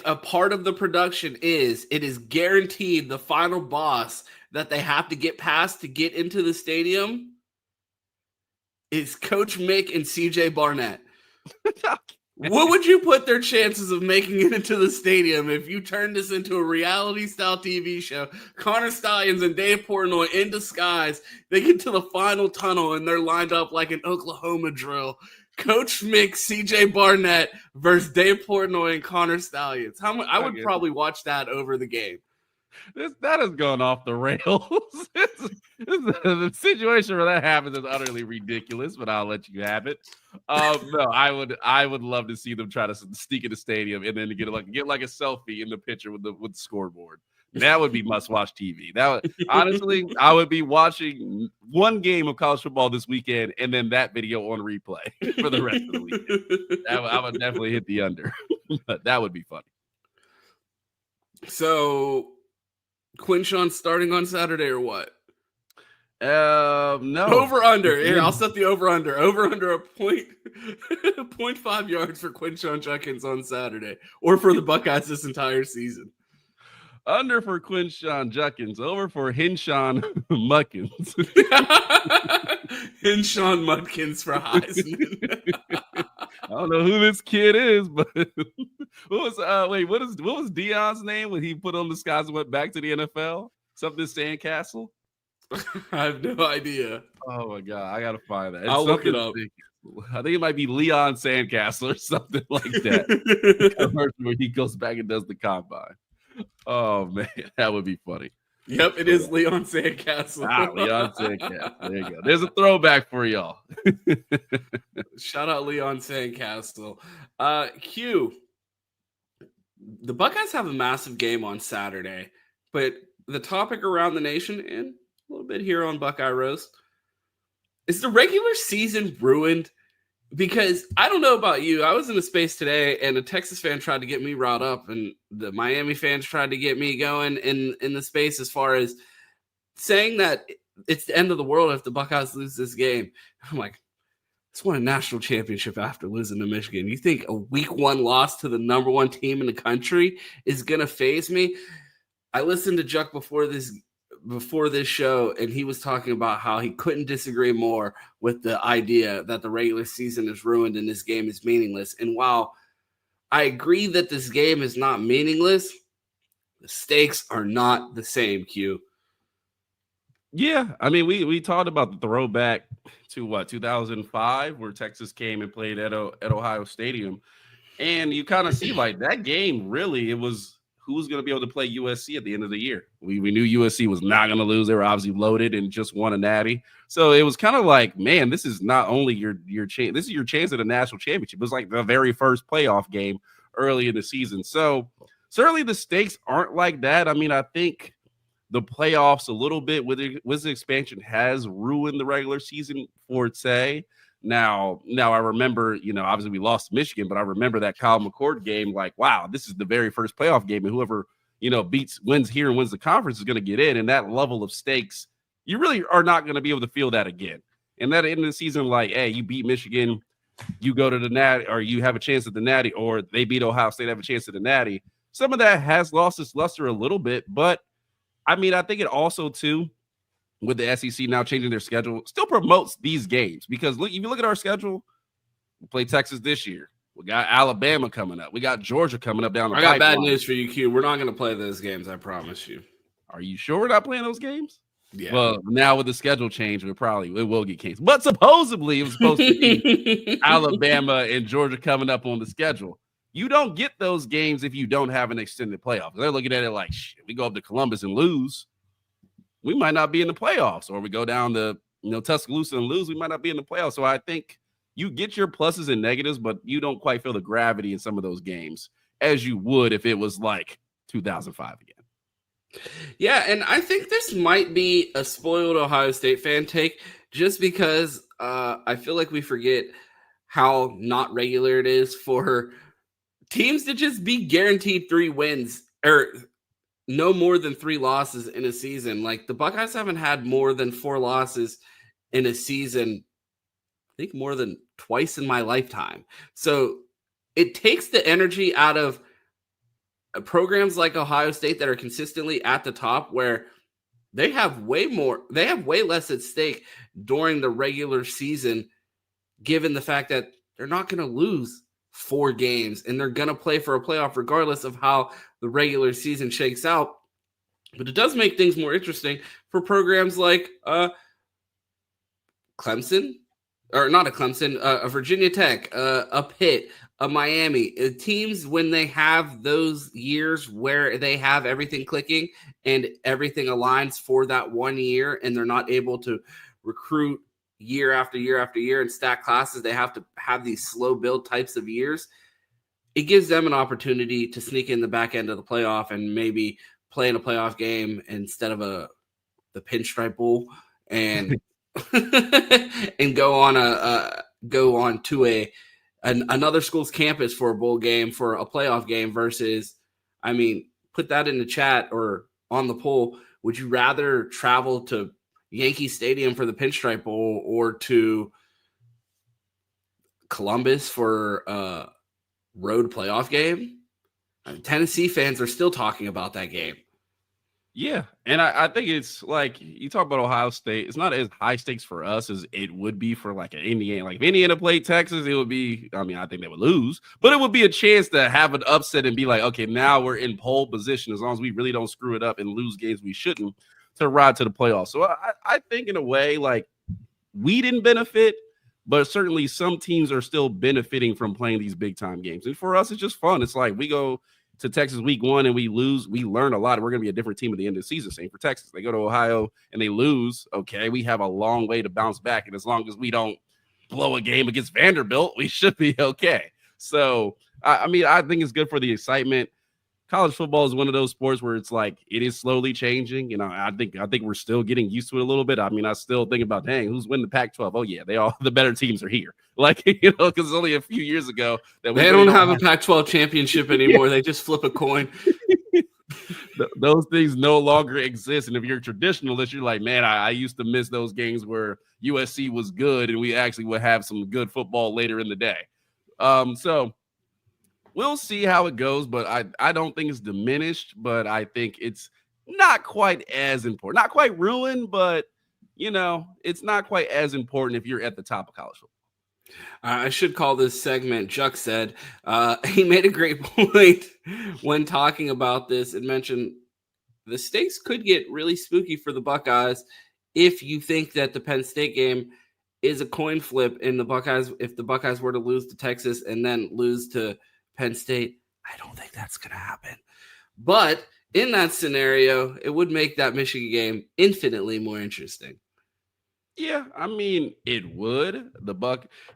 Speaker 2: a part of the production it is guaranteed the final boss that they have to get past to get into the stadium is Coach Mick and CJ Barnett. What would you put their chances of making it into the stadium if you turn this into a reality-style TV show? Connor Stallions and Dave Portnoy in disguise. They get to the final tunnel, and they're lined up like an Oklahoma drill. Coach Mick, CJ Barnett versus Dave Portnoy and Connor Stallions. I would probably watch that over the game.
Speaker 3: That has gone off the rails. The situation where that happens is utterly ridiculous, but I'll let you have it. No, I would love to see them try to sneak in the stadium and then to get like a selfie in the picture with the scoreboard. That would be must-watch TV. Honestly, I would be watching one game of college football this weekend and then that video on replay for the rest of the weekend. I would definitely hit the under, but that would be funny.
Speaker 2: So, Quinshon starting on Saturday or what?
Speaker 3: No.
Speaker 2: Over under. Here, I'll set the over under. Over under a 0.5 yards for Quinshon Judkins on Saturday, or for the Buckeyes this entire season.
Speaker 3: Under for Quinshon Judkins, over for Hinshon Mutkins.
Speaker 2: Hinshon Mutkins for Heisman.
Speaker 3: I don't know who this kid is, but what was Dion's name when he put on the skies and went back to the NFL? Something Sandcastle?
Speaker 2: I have no idea.
Speaker 3: Oh my god, I gotta find that.
Speaker 2: I'll look it up.
Speaker 3: I think it might be Leon Sandcastle or something like that. Where he goes back and does the combine. Oh man, that would be funny.
Speaker 2: Yep, it is Leon Sandcastle.
Speaker 3: Leon Sandcastle. There you go. There's a throwback for y'all.
Speaker 2: Shout out Leon Sandcastle. Q. The Buckeyes have a massive game on Saturday, but the topic around the nation and a little bit here on Buckeye Roast is the regular season ruined. Because I don't know about you. I was in a space today and a Texas fan tried to get me riled up and the Miami fans tried to get me going in the space as far as saying that it's the end of the world if the Buckeyes lose this game. I'm like, it's won a national championship after losing to Michigan. You think a week one loss to the number one team in the country is going to faze me? I listened to Juck before this show, and he was talking about how he couldn't disagree more with the idea that the regular season is ruined and this game is meaningless. And while I agree that this game is not meaningless, the stakes are not the same, Q.
Speaker 3: Yeah, I mean, we talked about the throwback to 2005, where Texas came and played at Ohio Stadium. And you kind of see like that game, really, it was who's going to be able to play USC at the end of the year. We knew USC was not going to lose. They were obviously loaded and just won a natty. So it was kind of like, man, this is not only your chance. This is your chance at a national championship. It was like the very first playoff game early in the season. So certainly the stakes aren't like that. I mean, I think the playoffs a little bit with the expansion has ruined the regular season for say. Now I remember, obviously we lost to Michigan, but I remember that Kyle McCord game. Like, wow, this is the very first playoff game, and whoever wins here and wins the conference is going to get in. And that level of stakes, you really are not going to be able to feel that again. And that end of the season, like, hey, you beat Michigan, you go to the Natty, or you have a chance at the Natty, or they beat Ohio State, have a chance at the Natty. Some of that has lost its luster a little bit, but I mean, I think it also too, with the SEC now changing their schedule, still promotes these games because look, if you look at our schedule, we play Texas this year. We got Alabama coming up. We got Georgia coming up down the pipeline.
Speaker 2: I got bad news for you, Q. We're not going to play those games. I promise you.
Speaker 3: Are you sure we're not playing those games?
Speaker 2: Yeah.
Speaker 3: Well, now with the schedule change, it will get canceled. But supposedly it was supposed to be Alabama and Georgia coming up on the schedule. You don't get those games if you don't have an extended playoff. They're looking at it like, shit, we go up to Columbus and lose, we might not be in the playoffs. Or we go down to Tuscaloosa and lose, we might not be in the playoffs. So I think you get your pluses and negatives, but you don't quite feel the gravity in some of those games as you would if it was like 2005 again.
Speaker 2: Yeah, and I think this might be a spoiled Ohio State fan take just because I feel like we forget how not regular it is for teams to just be guaranteed 3 wins or no more than 3 losses in a season. Like the Buckeyes haven't had more than 4 losses in a season, I think more than twice in my lifetime. So it takes the energy out of programs like Ohio State that are consistently at the top where they have way less at stake during the regular season, given the fact that they're not going to lose 4 games and they're going to play for a playoff regardless of how the regular season shakes out. But it does make things more interesting for programs like Clemson, or not a Clemson, a Virginia Tech, a Pitt, a Miami. Teams, when they have those years where they have everything clicking and everything aligns for that 1 year and they're not able to recruit year after year after year and stack classes, they have to have these slow build types of years. It gives them an opportunity to sneak in the back end of the playoff and maybe play in a playoff game instead of the Pinstripe Bowl and and go on to another school's campus for a bowl game, for a playoff game versus, I mean, put that in the chat or on the poll. Would you rather travel to Yankee Stadium for the Pinstripe Bowl or to Columbus for a road playoff game? Tennessee fans are still talking about that game.
Speaker 3: Yeah, and I think it's like you talk about Ohio State. It's not as high stakes for us as it would be for like an Indiana. Like if Indiana played Texas, it would be. I mean, I think they would lose, but it would be a chance to have an upset and be like, okay, now we're in pole position as long as we really don't screw it up and lose games we shouldn't to ride to the playoffs. So I think in a way, like we didn't benefit, but certainly some teams are still benefiting from playing these big time games. And for us, it's just fun. It's like we go to Texas week 1 and we lose, we learn a lot. We're going to be a different team at the end of the season. Same for Texas. They go to Ohio and they lose. Okay, we have a long way to bounce back. And as long as we don't blow a game against Vanderbilt, we should be okay. So, I mean, I think it's good for the excitement. College football is one of those sports where it's like it is slowly changing. You know, I think we're still getting used to it a little bit. I mean, I still think about, dang, who's winning the Pac-12? Oh yeah, the better teams are here. Like, you know, because it's only a few years ago that
Speaker 2: they don't have a Pac-12 championship anymore. They just flip a coin.
Speaker 3: Those things no longer exist. And if you're a traditionalist, you're like, man, I used to miss those games where USC was good and we actually would have some good football later in the day. So we'll see how it goes, but I don't think it's diminished, but I think it's not quite as important. Not quite ruined, but, you know, it's not quite as important if you're at the top of college football.
Speaker 2: I should call this segment Juck Said. He made a great point when talking about this and mentioned the stakes could get really spooky for the Buckeyes if you think that the Penn State game is a coin flip and if the Buckeyes were to lose to Texas and then lose to Penn State. I don't think that's going to happen. But in that scenario, it would make that Michigan game infinitely more interesting.
Speaker 3: Yeah, I mean, it would.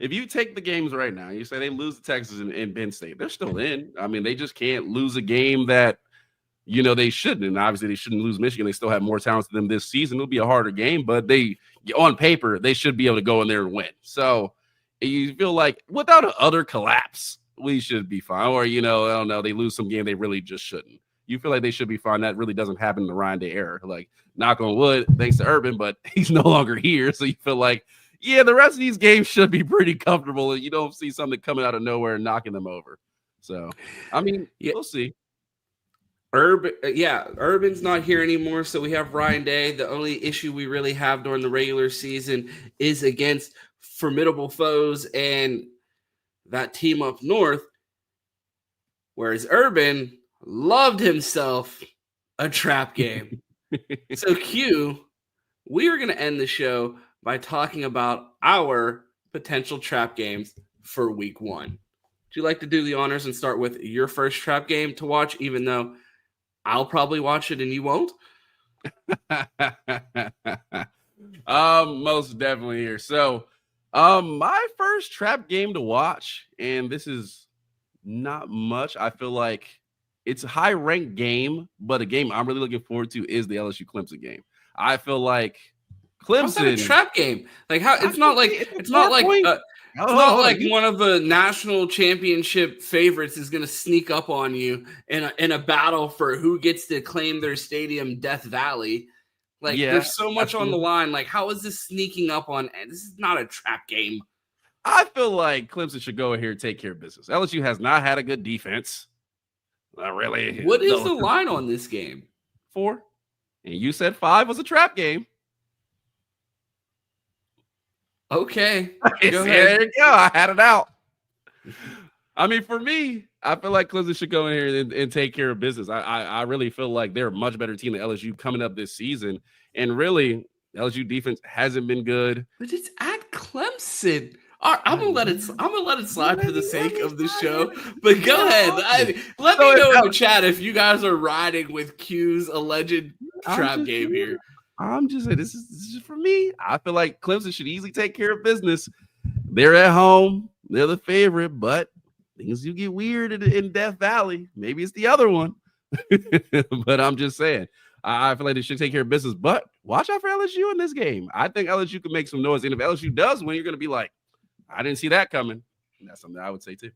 Speaker 3: If you take the games right now, you say they lose to Texas and Penn State, they're still in. I mean, they just can't lose a game that, you know, they shouldn't. And obviously, they shouldn't lose Michigan. They still have more talent than them this season. It'll be a harder game, but on paper, they should be able to go in there and win. So You feel like without an utter collapse, we should be fine. Or, I don't know, they lose some game they really just shouldn't. You feel like they should be fine. That really doesn't happen in the Ryan Day era. Like, knock on wood, thanks to Urban, but he's no longer here. So you feel like, yeah, the rest of these games should be pretty comfortable. And you don't see something coming out of nowhere and knocking them over. So, I mean, we'll see.
Speaker 2: Urban's not here anymore, so we have Ryan Day. The only issue we really have during the regular season is against formidable foes and that team up north, whereas Urban loved himself a trap game. So Q, we are going to end the show by talking about our potential trap games for week 1. Would you like to do the honors and start with your first trap game to watch, even though I'll probably watch it and you won't?
Speaker 3: Most definitely here. So, my first trap game to watch, and this is not much. I feel like it's a high ranked game, but a game I'm really looking forward to is the LSU Clemson game. I feel like Clemson.
Speaker 2: How's that a trap game? Like how? It's not like one of the national championship favorites is going to sneak up on you in a battle for who gets to claim their stadium, Death Valley. Like there's so much on the line. Like how is this sneaking up on? This is not a trap game.
Speaker 3: I feel like Clemson should go in here and take care of business. LSU has not had a good defense. Not really.
Speaker 2: What is the line on this game?
Speaker 3: 4. And you said 5 was a trap game.
Speaker 2: Okay.
Speaker 3: Go ahead. There you go. I had it out. I mean, for me, I feel like Clemson should go in here and take care of business. I really feel like they're a much better team than LSU coming up this season. And really, LSU defense hasn't been good.
Speaker 2: But it's at Clemson. All right, I'm gonna let it slide for the sake of the show. But go ahead. Let me know in the chat if you guys are riding with Q's alleged trap game here.
Speaker 3: I'm just saying this is for me. I feel like Clemson should easily take care of business. They're at home. They're the favorite, but things do get weird in Death Valley. Maybe it's the other one. But I'm just saying. I feel like they should take care of business. But watch out for LSU in this game. I think LSU can make some noise. And if LSU does win, you're going to be like, I didn't see that coming. And that's something I would say too.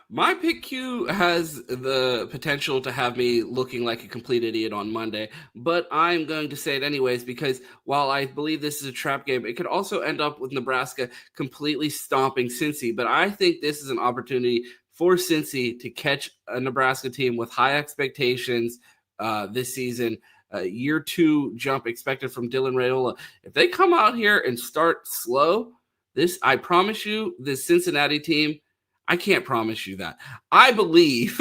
Speaker 2: My pick Q has the potential to have me looking like a complete idiot on Monday, but I'm going to say it anyways because while I believe this is a trap game, it could also end up with Nebraska completely stomping Cincy. But I think this is an opportunity for Cincy to catch a Nebraska team with high expectations this season. Year 2 jump expected from Dylan Raiola. If they come out here and start slow, I promise you, this Cincinnati team, I can't promise you that. I believe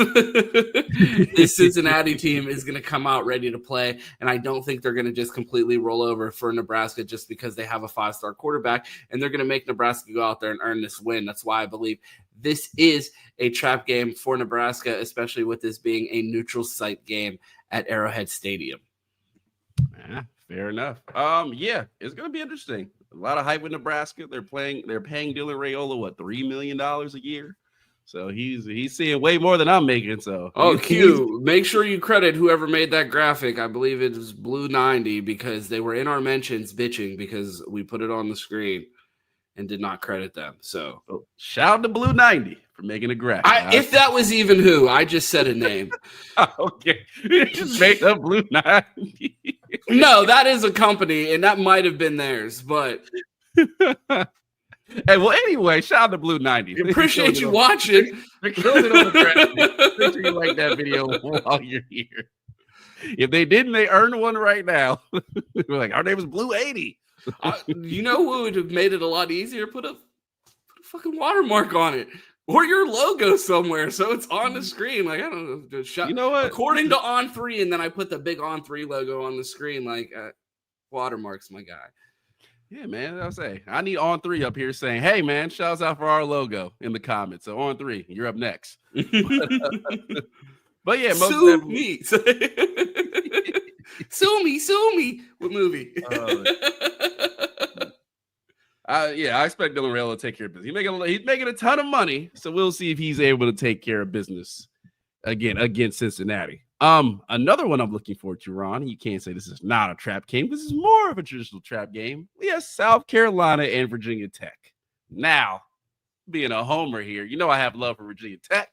Speaker 2: this Cincinnati team is going to come out ready to play, and I don't think they're going to just completely roll over for Nebraska just because they have a 5-star quarterback, and they're going to make Nebraska go out there and earn this win. That's why I believe this is a trap game for Nebraska, especially with this being a neutral site game at Arrowhead Stadium.
Speaker 3: Fair enough. Yeah, it's going to be interesting. A lot of hype with Nebraska. They're paying Dylan Raiola what, $3 million a year. So he's seeing way more than I'm making. So
Speaker 2: Q, make sure you credit whoever made that graphic. I believe it was Blue 90 because they were in our mentions bitching because we put it on the screen and did not credit them. So
Speaker 3: shout out to Blue 90 for making a graphic.
Speaker 2: If that was even who, I just said a name.
Speaker 3: Okay, you just made up Blue 90.
Speaker 2: No, that is a company, and that might have been theirs, but
Speaker 3: hey, well, anyway, shout out to Blue 90.
Speaker 2: Appreciate you watching.
Speaker 3: They're killing it on the graphic. Make sure you like that video while you're here. If they didn't, they earned one right now. We're like, our name is Blue 80.
Speaker 2: You know who would have made it a lot easier? Put a fucking watermark on it. Or your logo somewhere, so it's on the screen. Like, I don't know.
Speaker 3: You know what?
Speaker 2: According to On3, and then I put the big On3 logo on the screen. Like, watermarks, my guy.
Speaker 3: Yeah, man. I'll say I need On3 up here saying, "Hey, man, shouts out for our logo in the comments." So On3, you're up next. But yeah, most
Speaker 2: sue me. Sue me. What movie?
Speaker 3: Yeah, I expect Dylan Raiola to take care of business. He's making a ton of money, so we'll see if he's able to take care of business again against Cincinnati. Another one I'm looking forward to, Ron. You can't say this is not a trap game. This is more of a traditional trap game. We have South Carolina and Virginia Tech. Now, being a homer here, you know I have love for Virginia Tech.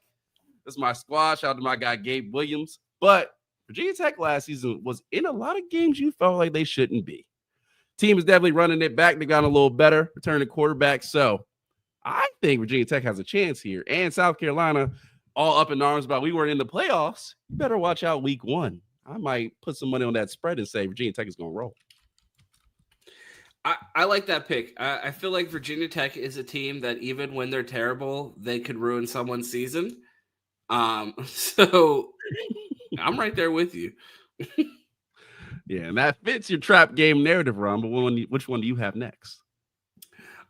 Speaker 3: That's my squad. Shout out to my guy Gabe Williams. But Virginia Tech last season was in a lot of games you felt like they shouldn't be. Team is definitely running it back. They got a little better, returning quarterback. So I think Virginia Tech has a chance here. And South Carolina, all up in arms about we weren't in the playoffs. You better watch out week 1. I might put some money on that spread and say Virginia Tech is going to roll.
Speaker 2: I like that pick. I feel like Virginia Tech is a team that even when they're terrible, they could ruin someone's season. So I'm right there with you.
Speaker 3: Yeah, and that fits your trap game narrative, Ron. But which one do you have next?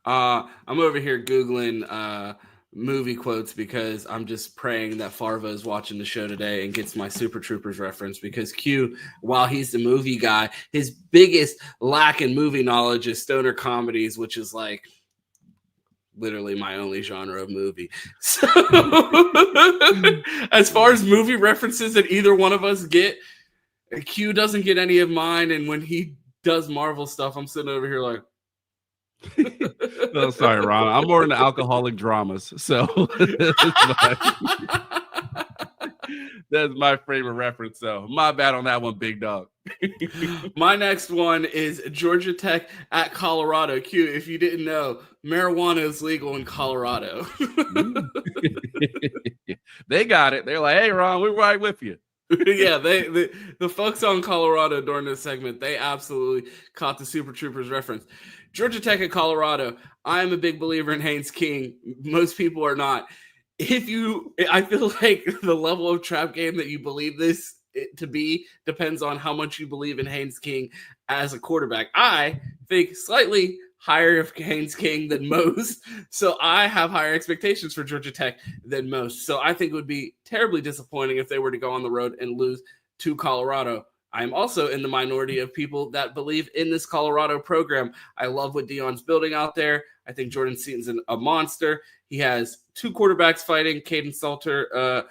Speaker 2: I'm over here Googling movie quotes because I'm just praying that Farva is watching the show today and gets my Super Troopers reference, because Q, while he's the movie guy, his biggest lack in movie knowledge is stoner comedies, which is like literally my only genre of movie. So as far as movie references that either one of us get, Q doesn't get any of mine. And when he does Marvel stuff, I'm sitting over here like,
Speaker 3: No, sorry, Ron. I'm more into alcoholic dramas. So that's my favorite reference. So my bad on that one, big dog.
Speaker 2: My next one is Georgia Tech at Colorado. Q, if you didn't know, marijuana is legal in Colorado.
Speaker 3: They got it. They're like, hey, Ron, we're right with you.
Speaker 2: Yeah, the folks on Colorado during this segment, they absolutely caught the Super Troopers reference. Georgia Tech at Colorado. I am a big believer in Haynes King. Most people are not. I feel like the level of trap game that you believe this to be depends on how much you believe in Haynes King as a quarterback. I think slightly higher of Haynes King than most, so I have higher expectations for Georgia Tech than most. So I think it would be terribly disappointing if they were to go on the road and lose to Colorado. I am also in the minority of people that believe in this Colorado program. I love what Deion's building out there. I think Jordan Seaton's a monster. He has 2 quarterbacks fighting. Caden Salter,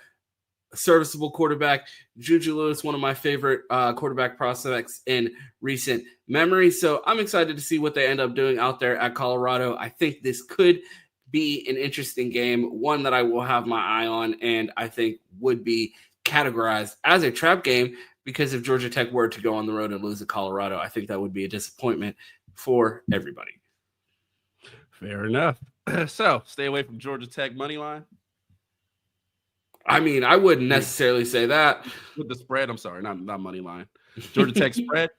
Speaker 2: serviceable quarterback. Juju Lewis, one of my favorite quarterback prospects in recent memory. So I'm excited to see what they end up doing out there at Colorado. I think this could be an interesting game, one that I will have my eye on, and I think would be categorized as a trap game, because if Georgia Tech were to go on the road and lose to Colorado, I think that would be a disappointment for everybody.
Speaker 3: Fair enough. So stay away from Georgia Tech money line.
Speaker 2: I mean, I wouldn't necessarily say that.
Speaker 3: With the spread, I'm sorry, not money line. Georgia Tech spread,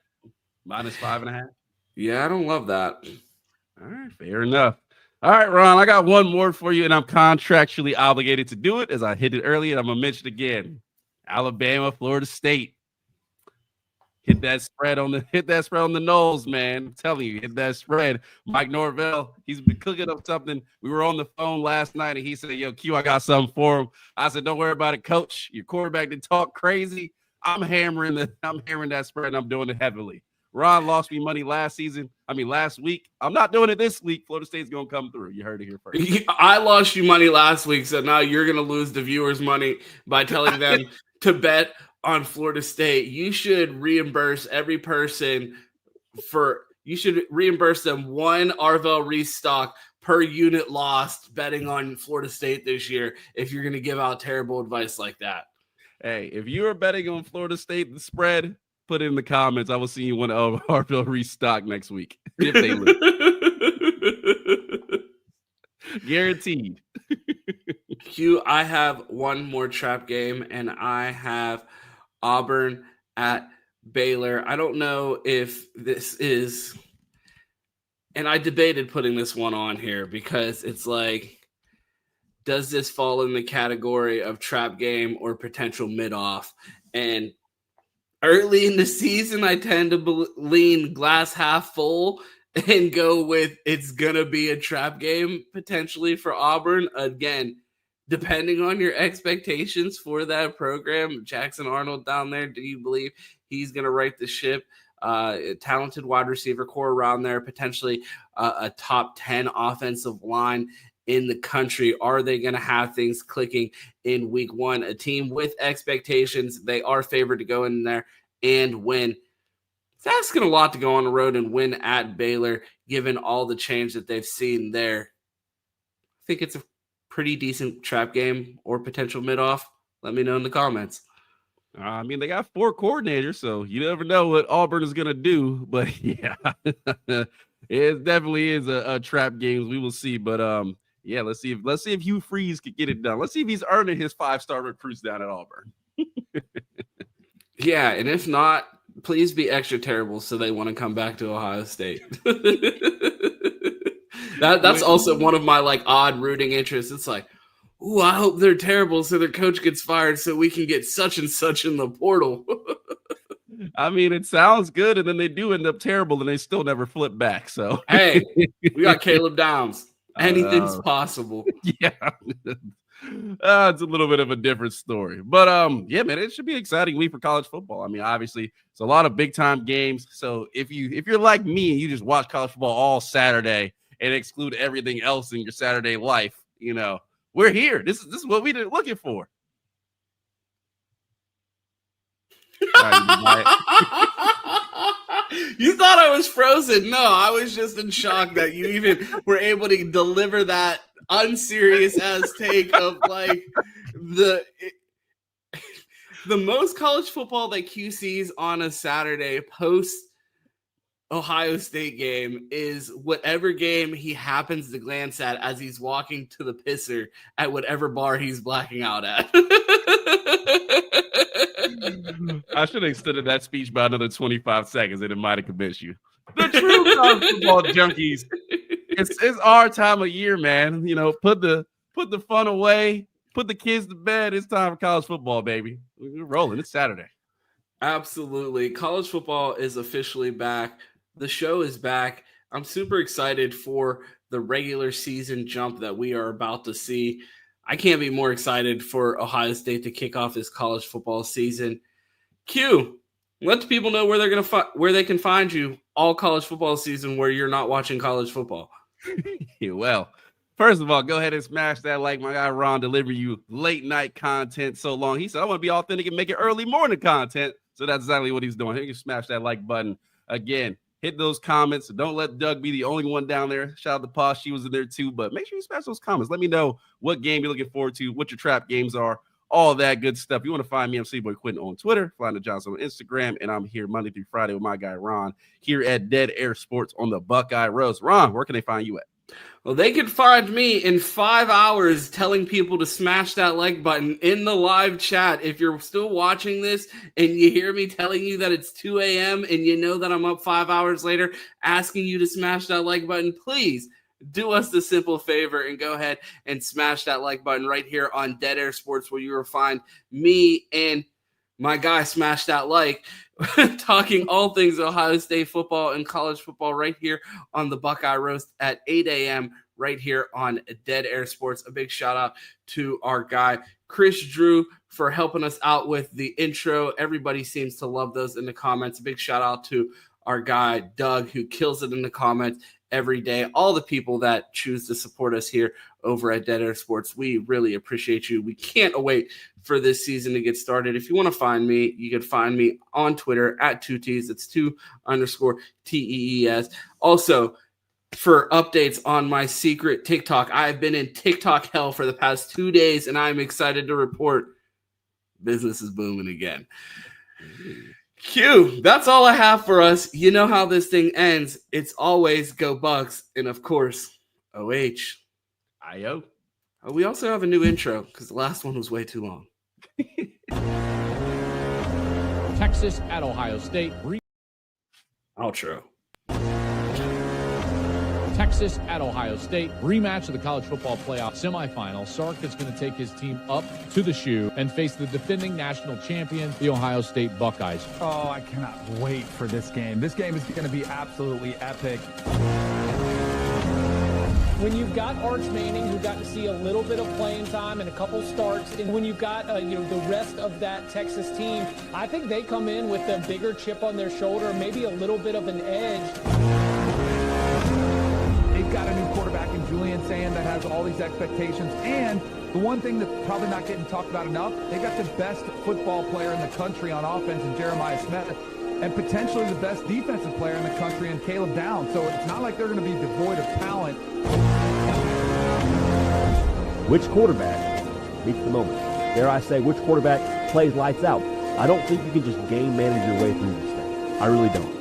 Speaker 3: -5.5.
Speaker 2: Yeah, I don't love that.
Speaker 3: All right, fair enough. All right, Ron, I got one more for you, and I'm contractually obligated to do it, as I hit it earlier, and I'm going to mention it again. Alabama, Florida State. Hit that spread on the Knolls, man. I'm telling you, hit that spread. Mike Norvell, he's been cooking up something. We were on the phone last night, and he said, yo, Q, I got something for him. I said, don't worry about it, coach. Your quarterback didn't talk crazy. I'm hammering that spread, and I'm doing it heavily. Ron lost me money last week. I'm not doing it this week. Florida State's going to come through. You heard it here first.
Speaker 2: I lost you money last week, so now you're going to lose the viewers' money by telling them to bet on Florida State. You should reimburse every person you should reimburse them 1 Arvell restock per unit lost betting on Florida State this year if you're going to give out terrible advice like that.
Speaker 3: Hey, if you are betting on Florida State, the spread, put it in the comments. I will see you 1 Arvell restock next week if they lose. Guaranteed.
Speaker 2: Q, I have one more trap game, and I have Auburn at Baylor. I don't know if this is, and I debated putting this one on here because it's like, does this fall in the category of trap game or potential mid-off? And early in the season, I tend to lean glass half full and go with it's going to be a trap game potentially for Auburn. Again, depending on your expectations for that program, Jackson Arnold down there, do you believe he's going to right the ship? A talented wide receiver core around there, potentially a top 10 offensive line in the country. Are they going to have things clicking in week 1? A team with expectations, they are favored to go in there and win. It's asking a lot to go on the road and win at Baylor, given all the change that they've seen there. think it's a pretty decent trap game or potential mid-off. Let me know in the comments.
Speaker 3: I mean, they got 4 coordinators, so you never know what Auburn is going to do. But, yeah, it definitely is a trap game. We will see. But, yeah, let's see if Hugh Freeze could get it done. Let's see if he's earning his 5-star recruits down at Auburn.
Speaker 2: Yeah, and if not, please be extra terrible so they want to come back to Ohio State. That's also one of my like odd rooting interests. It's like, ooh, I hope they're terrible so their coach gets fired so we can get such and such in the portal.
Speaker 3: I mean, it sounds good, and then they do end up terrible, and they still never flip back. So
Speaker 2: hey, we got Caleb Downs. Anything's possible.
Speaker 3: Yeah. It's a little bit of a different story. But yeah, man, it should be an exciting week for college football. I mean, obviously, it's a lot of big time games. So if you're like me and you just watch college football all Saturday and exclude everything else in your Saturday life, you know, we're here. This is what we're looking for.
Speaker 2: You thought I was frozen. No, I was just in shock that you even were able to deliver that unserious ass take of like the most college football that Q sees on a Saturday post Ohio State game is whatever game he happens to glance at as he's walking to the pisser at whatever bar he's blacking out at.
Speaker 3: I should have extended that speech by another 25 seconds and it might have convinced you. The true college football junkies. It's our time of year, man. You know, put the fun away, put the kids to bed. It's time for college football, baby. We're rolling. It's Saturday.
Speaker 2: Absolutely. College football is officially back. The show is back. I'm super excited for the regular season jump that we are about to see. I can't be more excited for Ohio State to kick off this college football season. Q, let the people know where they're where they can find you all college football season where you're not watching college football.
Speaker 3: Well, first of all, go ahead and smash that like. My guy Ron deliver you late night content so long. He said, I want to be authentic and make it early morning content. So that's exactly what he's doing. You can smash that like button. Again, hit those comments. Don't let Doug be the only one down there. Shout out to Posh. She was in there too. But make sure you smash those comments. Let me know what game you're looking forward to, what your trap games are, all that good stuff. You want to find me, I'm C-Boy Quentin on Twitter, Flying Johnson on Instagram, and I'm here Monday through Friday with my guy Ron here at Dead Air Sports on the Buckeye Roast. Ron, where can they find you at?
Speaker 2: Well, they can find me in 5 hours telling people to smash that like button in the live chat. If you're still watching this and you hear me telling you that it's 2 a.m. and you know that I'm up 5 hours later asking you to smash that like button, please do us the simple favor and go ahead and smash that like button right here on Dead Air Sports, where you will find me and my guy Smash That Like talking all things Ohio State football and college football right here on the Buckeye Roast at 8 a.m. right here on Dead Air Sports. A big shout out to our guy Chris Drew for helping us out with the intro. Everybody seems to love those in the comments. A big shout out to our guy Doug, who kills it in the comments every day. All the people that choose to support us here over at Dead Air Sports, we really appreciate you. We can't wait for this season to get started. If you want to find me, you can find me on Twitter at 2Ts. It's 2_TEES. Also, for updates on my secret TikTok, I've been in TikTok hell for the past 2 days, and I'm excited to report business is booming again. Q, that's all I have for us. You know how this thing ends. It's always go Bucks, and of course, OH.
Speaker 3: IO.
Speaker 2: We also have a new intro because the last one was way too long.
Speaker 8: Texas at Ohio State.
Speaker 2: Outro.
Speaker 8: Texas at Ohio State. Rematch of the college football playoff semifinal. Sark is going to take his team up to the shoe and face the defending national champion, the Ohio State Buckeyes.
Speaker 9: Oh, I cannot wait for this game. This game is going to be absolutely epic.
Speaker 7: When you've got Arch Manning, who got to see a little bit of playing time and a couple starts, and when you've got the rest of that Texas team, I think they come in with a bigger chip on their shoulder, maybe a little bit of an edge.
Speaker 9: They've got a new quarterback in Julian Sand that has all these expectations, and the one thing that's probably not getting talked about enough, they got the best football player in the country on offense in Jeremiah Smith, and potentially the best defensive player in the country in Caleb Downs. So it's not like they're going to be devoid of talent.
Speaker 10: which quarterback meets the moment. Dare I say, which quarterback plays lights out. I don't think you can just game manage your way through this thing. I really don't.